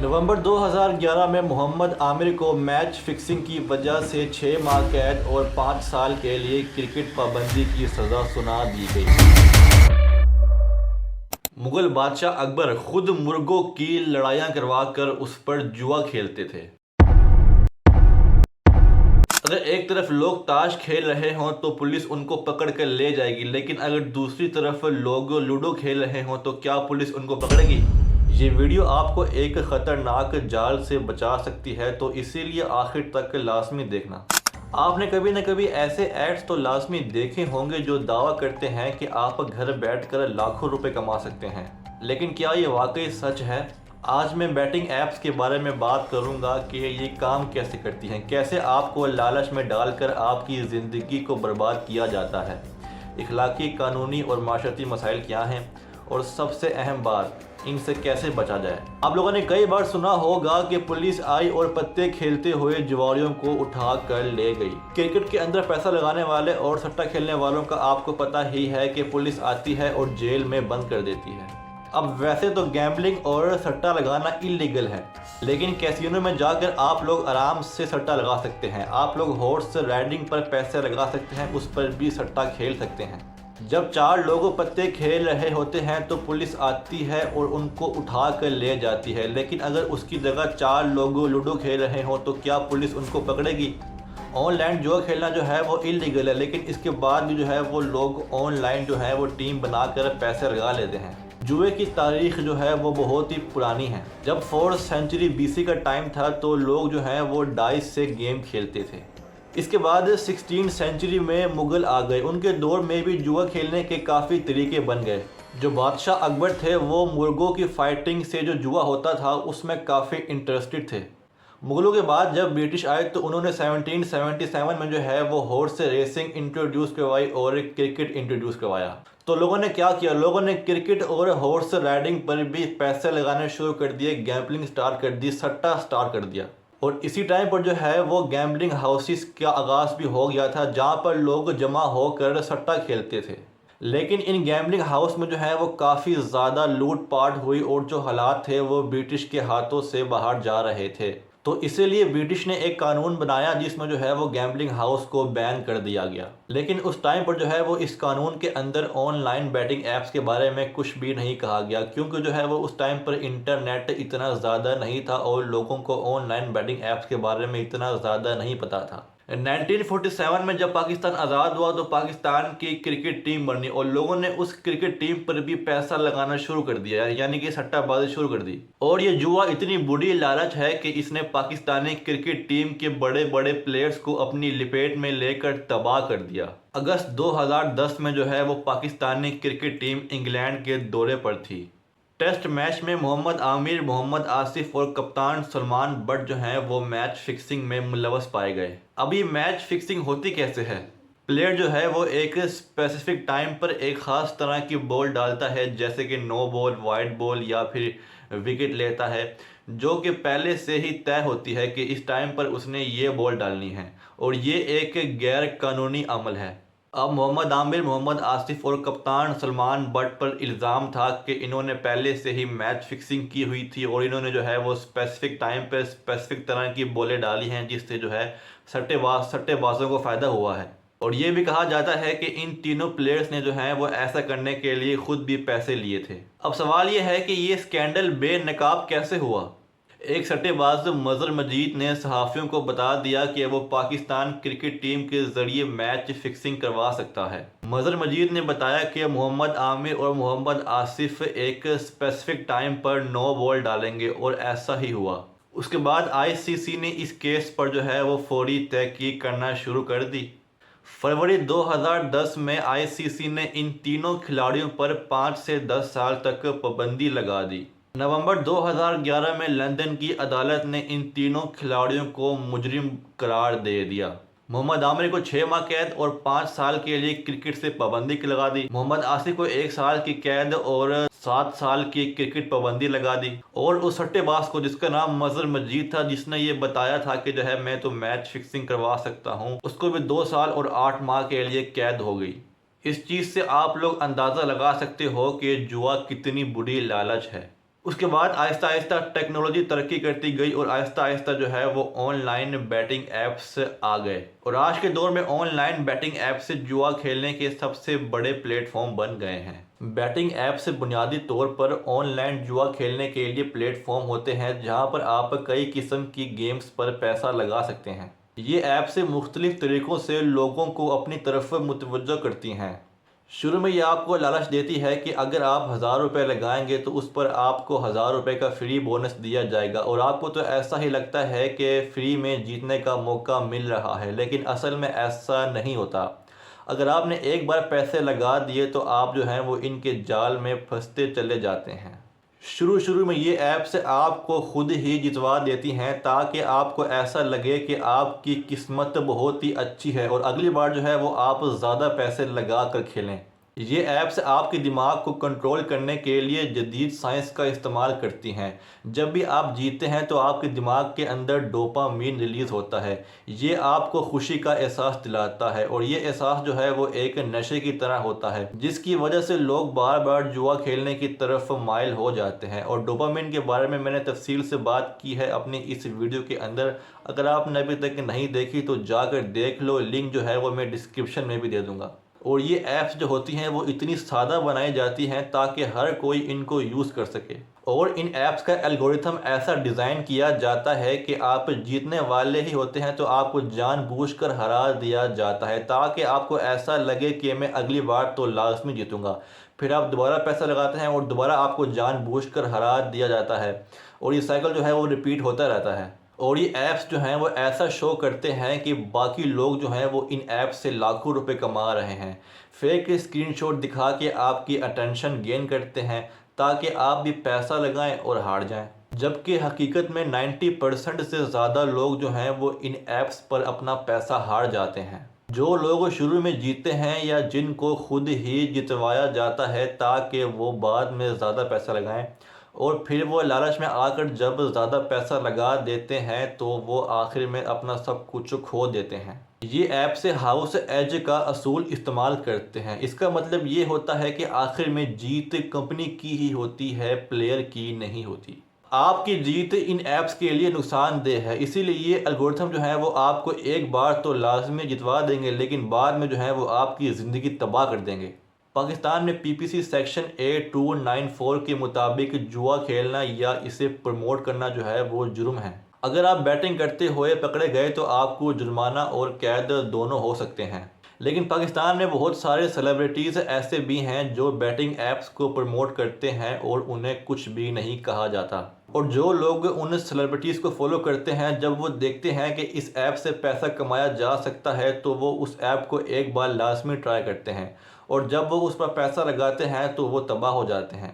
नवंबर 2011 में मोहम्मद आमिर को match fixing की वजह से 6 माह कैद और 5 साल के लिए क्रिकेट पाबंदी की सज़ा सुना दी गई। मुगल बादशाह अकबर खुद मुर्गों की लड़ाइयाँ करवाकर उस पर जुआ खेलते थे। अगर एक तरफ लोग ताश खेल रहे हों तो पुलिस उनको पकड़ कर ले जाएगी, लेकिन अगर दूसरी तरफ लोग लूडो खेल रहे हों तो क्या पुलिस उनको पकड़ेगी? ये वीडियो आपको एक ख़तरनाक जाल से बचा सकती है, तो इसीलिए आखिर तक लाजमी देखना। आपने कभी न कभी ऐसे एड्स तो लाजमी देखे होंगे जो दावा करते हैं कि आप घर बैठकर लाखों रुपए कमा सकते हैं, लेकिन क्या ये वाकई सच है? आज मैं बैटिंग ऐप्स के बारे में बात करूंगा कि ये काम कैसे करती हैं, कैसे आपको लालच में डालकर आपकी ज़िंदगी को बर्बाद किया जाता है, इखलाकी, कानूनी और माशरती मसाइल क्या हैं, और सबसे अहम बात, इनसे कैसे बचा जाए। आप लोगों ने कई बार सुना होगा कि पुलिस आई और पत्ते खेलते हुए जुआरियों को उठा कर ले गई। क्रिकेट के अंदर पैसा लगाने वाले और सट्टा खेलने वालों का आपको पता ही है कि पुलिस आती है और जेल में बंद कर देती है। अब वैसे तो गैम्बलिंग और सट्टा लगाना इलीगल है, लेकिन कैसीनो में जाकर आप लोग आराम से सट्टा लगा सकते हैं। आप लोग हॉर्स राइडिंग पर पैसे लगा सकते हैं, उस पर भी सट्टा खेल सकते हैं। जब 4 लोग पत्ते खेल रहे होते हैं तो पुलिस आती है और उनको उठा कर ले जाती है, लेकिन अगर उसकी जगह 4 लोग लूडो खेल रहे हों तो क्या पुलिस उनको पकड़ेगी? ऑनलाइन जुआ खेलना जो है वो इलीगल है, लेकिन इसके बाद भी जो है वो लोग ऑनलाइन जो है वो टीम बनाकर पैसे लगा लेते हैं। जुए की तारीख जो है वो बहुत ही पुरानी है। जब 4th सेंचुरी BC का टाइम था तो लोग जो है वो डाइस से गेम खेलते थे। इसके बाद 16th सेंचुरी में मुग़ल आ गए। उनके दौर में भी जुआ खेलने के काफ़ी तरीके बन गए। जो बादशाह अकबर थे वो मुर्गों की फाइटिंग से जो जुआ होता था उसमें काफ़ी इंटरेस्टेड थे। मुग़लों के बाद जब ब्रिटिश आए तो उन्होंने 1777 में जो है वो हॉर्स रेसिंग इंट्रोड्यूस करवाई और क्रिकेट इंट्रोड्यूस करवाया। तो लोगों ने क्या किया, लोगों ने क्रिकेट और हॉर्स राइडिंग पर भी पैसे लगाने शुरू कर दिए, गैम्बलिंग स्टार्ट कर दी, सट्टा स्टार्ट कर दिया। और इसी टाइम पर जो है वो गैम्बलिंग हाउसेस का आगाज़ भी हो गया था, जहाँ पर लोग जमा होकर सट्टा खेलते थे। लेकिन इन गैम्बलिंग हाउस में जो है वो काफ़ी ज़्यादा लूट पाट हुई और जो हालात थे वो ब्रिटिश के हाथों से बाहर जा रहे थे। तो इसीलिए ब्रिटिश ने एक कानून बनाया जिसमें जो है वो गैम्बलिंग हाउस को बैन कर दिया गया। लेकिन उस टाइम पर जो है वो इस कानून के अंदर ऑनलाइन बैटिंग ऐप्स के बारे में कुछ भी नहीं कहा गया, क्योंकि जो है वो उस टाइम पर इंटरनेट इतना ज़्यादा नहीं था और लोगों को ऑनलाइन बैटिंग ऐप्स के बारे में इतना ज़्यादा नहीं पता था। 1947 में जब पाकिस्तान आज़ाद हुआ तो पाकिस्तान की क्रिकेट टीम बनी और लोगों ने उस क्रिकेट टीम पर भी पैसा लगाना शुरू कर दिया, यानी कि सट्टाबाजी शुरू कर दी। और ये जुआ इतनी बुरी लालच है कि इसने पाकिस्तानी क्रिकेट टीम के बड़े बड़े प्लेयर्स को अपनी लपेट में लेकर तबाह कर दिया। अगस्त 2010 में जो है वो पाकिस्तानी क्रिकेट टीम इंग्लैंड के दौरे पर थी। टेस्ट मैच में मोहम्मद आमिर, मोहम्मद आसिफ और कप्तान सलमान बट जो हैं वो मैच फिक्सिंग में मुलव्वस पाए गए। अब ये मैच फिक्सिंग होती कैसे है? प्लेयर जो है वो एक स्पेसिफिक टाइम पर एक ख़ास तरह की बॉल डालता है, जैसे कि नो बॉल, वाइड बॉल या फिर विकेट लेता है, जो कि पहले से ही तय होती है कि इस टाइम पर उसने ये बॉल डालनी है, और ये एक गैर कानूनी अमल है। अब मोहम्मद आमिर, मोहम्मद आसिफ और कप्तान सलमान बट पर इल्ज़ाम था कि इन्होंने पहले से ही मैच फिक्सिंग की हुई थी और इन्होंने जो है वो स्पेसिफिक टाइम पर स्पेसिफिक तरह की बॉलें डाली हैं, जिससे जो है सट्टेबाजों को फ़ायदा हुआ है। और ये भी कहा जाता है कि इन तीनों प्लेयर्स ने जो है वो ऐसा करने के लिए खुद भी पैसे लिए थे। अब सवाल ये है कि ये स्कैंडल बेनकाब कैसे हुआ? एक सट्टेबाज मज़हर मजीद ने सहाफ़ियों को बता दिया कि वो पाकिस्तान क्रिकेट टीम के ज़रिए मैच फिक्सिंग करवा सकता है। मज़हर मजीद ने बताया कि मोहम्मद आमिर और मोहम्मद आसिफ एक स्पेसिफिक टाइम पर नो बॉल डालेंगे, और ऐसा ही हुआ। उसके बाद ICC ने इस केस पर जो है वो फौरी तहकीक करना शुरू कर दी। फरवरी 2010 में ICC ने इन तीनों खिलाड़ियों पर 5 से 10 साल तक पाबंदी लगा दी। नवंबर 2011 में लंदन की अदालत ने इन तीनों खिलाड़ियों को मुजरिम करार दे दिया। मोहम्मद आमिर को 6 माह कैद और 5 साल के लिए क्रिकेट से पाबंदी लगा दी। मोहम्मद आसिफ को 1 साल की कैद और 7 साल की क्रिकेट पाबंदी लगा दी। और उस सट्टेबाज को जिसका नाम मज़हर मजीद था, जिसने ये बताया था कि जो है मैं तो मैच फिक्सिंग करवा सकता हूँ, उसको भी 2 साल और 8 माह के लिए कैद हो गई। इस चीज़ से आप लोग अंदाज़ा लगा सकते हो कि जुआ कितनी बुरी लालच है। اس کے بعد آہستہ آہستہ ٹیکنالوجی ترقی کرتی گئی اور آہستہ آہستہ جو ہے وہ آن لائن بیٹنگ ایپس آ گئے، اور آج کے دور میں آن لائن بیٹنگ ایپس جوا کھیلنے کے سب سے بڑے پلیٹ فارم بن گئے ہیں۔ بیٹنگ ایپس بنیادی طور پر آن لائن جوا کھیلنے کے لیے پلیٹ فارم ہوتے ہیں جہاں پر آپ کئی قسم کی گیمز پر پیسہ لگا سکتے ہیں۔ یہ ایپس مختلف طریقوں سے لوگوں کو اپنی طرف متوجہ کرتی ہیں۔ شروع میں یہ آپ کو لالچ دیتی ہے کہ اگر آپ 1000 روپے لگائیں گے تو اس پر آپ کو 1000 روپے کا فری بونس دیا جائے گا، اور آپ کو تو ایسا ہی لگتا ہے کہ فری میں جیتنے کا موقع مل رہا ہے، لیکن اصل میں ایسا نہیں ہوتا۔ اگر آپ نے ایک بار پیسے لگا دیے تو آپ جو ہیں وہ ان کے جال میں پھنستے چلے جاتے ہیں۔ شروع میں یہ ایپس آپ کو خود ہی جتوا دیتی ہیں تاکہ آپ کو ایسا لگے کہ آپ کی قسمت بہت ہی اچھی ہے اور اگلی بار جو ہے وہ آپ زیادہ پیسے لگا کر کھیلیں۔ یہ ایپس آپ کے دماغ کو کنٹرول کرنے کے لیے جدید سائنس کا استعمال کرتی ہیں۔ جب بھی آپ جیتے ہیں تو آپ کے دماغ کے اندر ڈوپامین ریلیز ہوتا ہے، یہ آپ کو خوشی کا احساس دلاتا ہے، اور یہ احساس جو ہے وہ ایک نشے کی طرح ہوتا ہے جس کی وجہ سے لوگ بار بار جوا کھیلنے کی طرف مائل ہو جاتے ہیں۔ اور ڈوپامین کے بارے میں نے تفصیل سے بات کی ہے اپنی اس ویڈیو کے اندر، اگر آپ نے ابھی تک نہیں دیکھی تو جا کر دیکھ لو، لنک جو ہے وہ میں ڈسکرپشن میں بھی دے دوں گا۔ اور یہ ایپس جو ہوتی ہیں وہ اتنی سادہ بنائی جاتی ہیں تاکہ ہر کوئی ان کو یوز کر سکے، اور ان ایپس کا الگورتھم ایسا ڈیزائن کیا جاتا ہے کہ آپ جیتنے والے ہی ہوتے ہیں تو آپ کو جان بوجھ کر ہرا دیا جاتا ہے تاکہ آپ کو ایسا لگے کہ میں اگلی بار تو لازمی جیتوں گا۔ پھر آپ دوبارہ پیسہ لگاتے ہیں اور دوبارہ آپ کو جان بوجھ کر ہرا دیا جاتا ہے، اور یہ سائیکل جو ہے وہ ریپیٹ ہوتا رہتا ہے۔ اور یہ ایپس جو ہیں وہ ایسا شو کرتے ہیں کہ باقی لوگ جو ہیں وہ ان ایپس سے لاکھوں روپے کما رہے ہیں۔ فیک اسکرین شاٹ دکھا کے آپ کی اٹینشن گین کرتے ہیں تاکہ آپ بھی پیسہ لگائیں اور ہار جائیں، جبکہ حقیقت میں 90% سے زیادہ لوگ جو ہیں وہ ان ایپس پر اپنا پیسہ ہار جاتے ہیں۔ جو لوگ شروع میں جیتے ہیں یا جن کو خود ہی جتوایا جاتا ہے تاکہ وہ بعد میں زیادہ پیسہ لگائیں، اور پھر وہ لالچ میں آ کر جب زیادہ پیسہ لگا دیتے ہیں تو وہ آخر میں اپنا سب کچھ کھو دیتے ہیں۔ یہ ایپ سے ہاؤس ایج کا اصول استعمال کرتے ہیں۔ اس کا مطلب یہ ہوتا ہے کہ آخر میں جیت کمپنی کی ہی ہوتی ہے، پلیئر کی نہیں ہوتی۔ آپ کی جیت ان ایپس کے لیے نقصان دہ ہے، اسی لیے یہ الگورتھم جو ہے وہ آپ کو ایک بار تو لازمی جتوا دیں گے، لیکن بعد میں جو ہے وہ آپ کی زندگی تباہ کر دیں گے۔ پاکستان میں PPC سیکشن 8294 کے مطابق جوا کھیلنا یا اسے پروموٹ کرنا جو ہے وہ جرم ہے۔ اگر آپ بیٹنگ کرتے ہوئے پکڑے گئے تو آپ کو جرمانہ اور قید دونوں ہو سکتے ہیں۔ لیکن پاکستان میں بہت سارے سیلیبریٹیز ایسے بھی ہیں جو بیٹنگ ایپس کو پروموٹ کرتے ہیں اور انہیں کچھ بھی نہیں کہا جاتا، اور جو لوگ ان سیلیبریٹیز کو فالو کرتے ہیں جب وہ دیکھتے ہیں کہ اس ایپ سے پیسہ کمایا جا سکتا ہے تو وہ اس ایپ کو ایک بار لازمی ٹرائی کرتے ہیں، اور جب وہ اس پر پیسہ لگاتے ہیں تو وہ تباہ ہو جاتے ہیں۔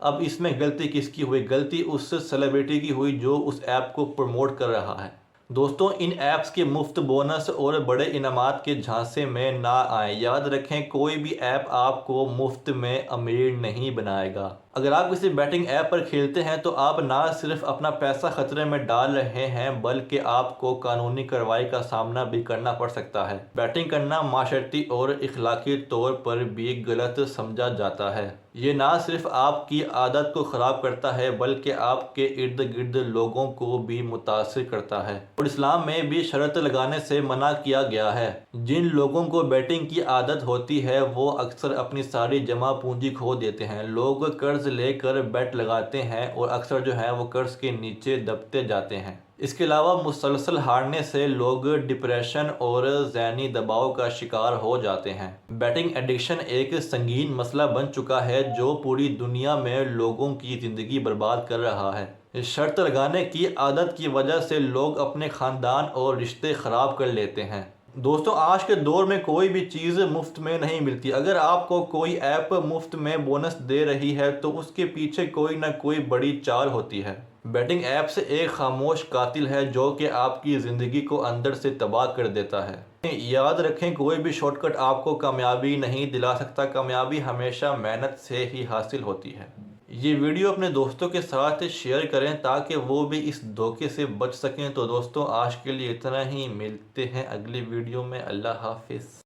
اب اس میں غلطی کس کی ہوئی؟ غلطی اس سیلیبریٹی کی ہوئی جو اس ایپ کو پروموٹ کر رہا ہے۔ دوستوں، ان ایپس کے مفت بونس اور بڑے انعامات کے جھانسے میں نہ آئیں۔ یاد رکھیں، کوئی بھی ایپ آپ کو مفت میں امیر نہیں بنائے گا۔ اگر آپ کسی بیٹنگ ایپ پر کھیلتے ہیں تو آپ نہ صرف اپنا پیسہ خطرے میں ڈال رہے ہیں بلکہ آپ کو قانونی کارروائی کا سامنا بھی کرنا پڑ سکتا ہے۔ بیٹنگ کرنا معاشرتی اور اخلاقی طور پر بھی غلط سمجھا جاتا ہے۔ یہ نہ صرف آپ کی عادت کو خراب کرتا ہے بلکہ آپ کے ارد گرد لوگوں کو بھی متاثر کرتا ہے، اور اسلام میں بھی شرط لگانے سے منع کیا گیا ہے۔ جن لوگوں کو بیٹنگ کی عادت ہوتی ہے وہ اکثر اپنی ساری جمع پونجی کھو دیتے ہیں۔ لوگ قرض لے کر بیٹ لگاتے ہیں اور اکثر جو ہے وہ قرض کے نیچے دبتے جاتے ہیں۔ اس کے علاوہ مسلسل ہارنے سے لوگ ڈپریشن اور ذہنی دباؤ کا شکار ہو جاتے ہیں۔ بیٹنگ ایڈکشن ایک سنگین مسئلہ بن چکا ہے جو پوری دنیا میں لوگوں کی زندگی برباد کر رہا ہے۔ شرط لگانے کی عادت کی وجہ سے لوگ اپنے خاندان اور رشتے خراب کر لیتے ہیں۔ دوستوں، آج کے دور میں کوئی بھی چیز مفت میں نہیں ملتی۔ اگر آپ کو کوئی ایپ مفت میں بونس دے رہی ہے تو اس کے پیچھے کوئی نہ کوئی بڑی چال ہوتی ہے۔ بیٹنگ ایپس ایک خاموش قاتل ہے جو کہ آپ کی زندگی کو اندر سے تباہ کر دیتا ہے۔ یاد رکھیں، کوئی بھی شارٹ کٹ آپ کو کامیابی نہیں دلا سکتا، کامیابی ہمیشہ محنت سے ہی حاصل ہوتی ہے۔ یہ ویڈیو اپنے دوستوں کے ساتھ شیئر کریں تاکہ وہ بھی اس دھوکے سے بچ سکیں۔ تو دوستوں، آج کے لیے اتنا ہی، ملتے ہیں اگلی ویڈیو میں۔ اللہ حافظ۔